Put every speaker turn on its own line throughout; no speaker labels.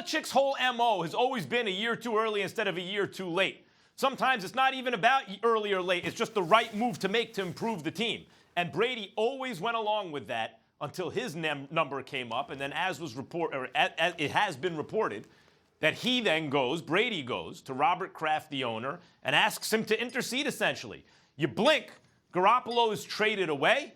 Belichick's whole MO has always been a year too early instead of a year too late. Sometimes it's not even about early or late. It's just the right move to make to improve the team. And Brady always went along with that until his number came up. And then as it has been reported, that he then Brady goes to Robert Kraft, the owner, and asks him to intercede, essentially. You blink, Garoppolo is traded away.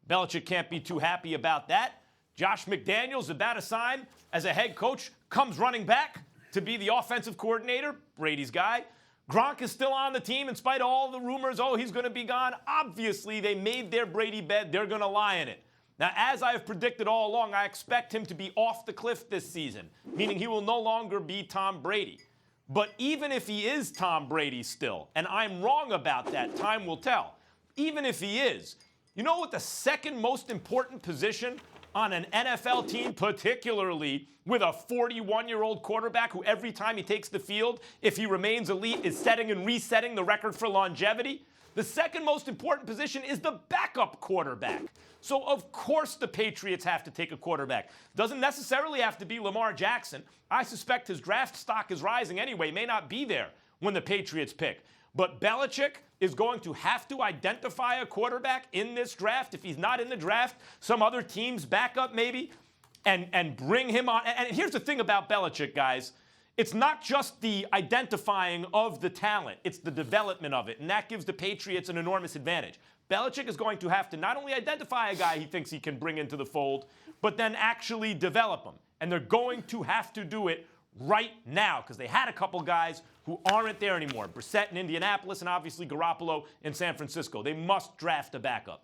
Belichick can't be too happy about that. Josh McDaniels, about to sign as a head coach, comes running back to be the offensive coordinator, Brady's guy. Gronk is still on the team in spite of all the rumors, he's going to be gone. Obviously, they made their Brady bed. They're going to lie in it. Now, as I have predicted all along, I expect him to be off the cliff this season, meaning he will no longer be Tom Brady. But even if he is Tom Brady still, and I'm wrong about that, time will tell. Even if he is, you know what the second most important position on an NFL team, particularly with a 41-year-old quarterback who every time he takes the field, if he remains elite, is setting and resetting the record for longevity? The second most important position is the backup quarterback. So, of course, the Patriots have to take a quarterback. Doesn't necessarily have to be Lamar Jackson. I suspect his draft stock is rising anyway, may not be there when the Patriots pick. But Belichick is going to have to identify a quarterback in this draft. If he's not in the draft, some other team's backup maybe, and bring him on. And here's the thing about Belichick, guys. It's not just the identifying of the talent. It's the development of it. And that gives the Patriots an enormous advantage. Belichick is going to have to not only identify a guy he thinks he can bring into the fold, but then actually develop him. And they're going to have to do it right now because they had a couple guys who aren't there anymore. Brissett in Indianapolis and obviously Garoppolo in San Francisco. They must draft a backup.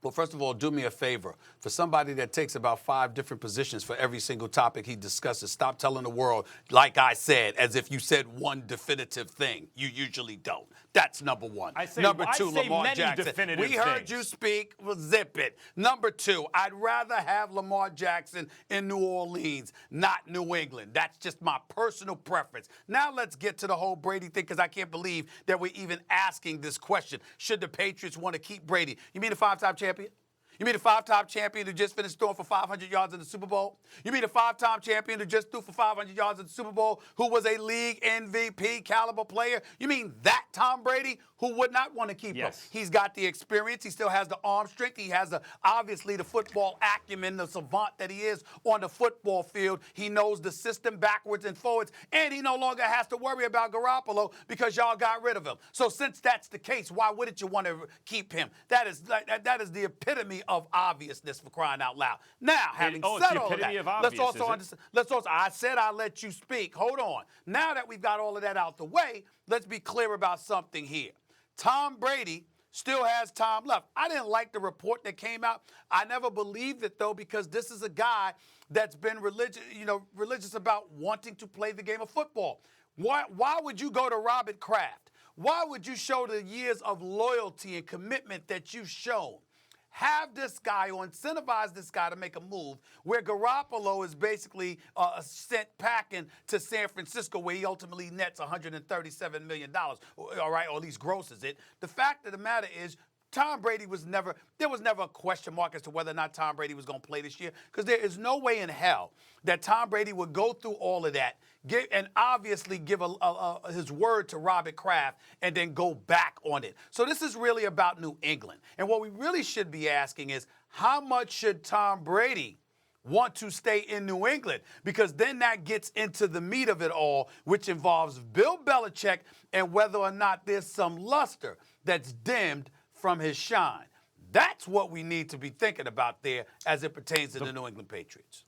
Well, first of all, do me a favor. For somebody that takes about 5 different positions for every single topic he discusses, stop telling the world, like I said, as if you said one definitive thing. You usually don't. That's number one. Number two, Lamar Jackson. We heard you speak. Well, zip it. Number 2, I'd rather have Lamar Jackson in New Orleans, not New England. That's just my personal preference. Now let's get to the whole Brady thing because I can't believe that we're even asking this question. Should the Patriots want to keep Brady? You mean a 5-time champion? You mean a 5-time champion who just finished throwing for 500 yards in the Super Bowl? You mean a 5-time champion who just threw for 500 yards in the Super Bowl, who was a league MVP caliber player? You mean that Tom Brady who would not want to keep him? He's got the experience. He still has the arm strength. He has, obviously, the football acumen, the savant that he is on the football field. He knows the system backwards and forwards, and he no longer has to worry about Garoppolo because y'all got rid of him. So since that's the case, why wouldn't you want to keep him? That is the epitome of obviousness, for crying out loud. Now, having said all of that, let's also, I said I'll let you speak. Hold on. Now that we've got all of that out the way, let's be clear about something here. Tom Brady still has time left. I didn't like the report that came out. I never believed it, though, because this is a guy that's been religious about wanting to play the game of football. Why would you go to Robert Kraft? Why would you show the years of loyalty and commitment that you've shown? Have this guy or incentivize this guy to make a move where Garoppolo is basically sent packing to San Francisco where he ultimately nets $137 million, all right, or at least grosses it. The fact of the matter is Tom Brady there was never a question mark as to whether or not Tom Brady was going to play this year because there is no way in hell that Tom Brady would go through all of that and obviously give his word to Robert Kraft and then go back on it. So this is really about New England. And what we really should be asking is how much should Tom Brady want to stay in New England? Because then that gets into the meat of it all, which involves Bill Belichick and whether or not there's some luster that's dimmed from his shine. That's what we need to be thinking about there as it pertains to the New England Patriots.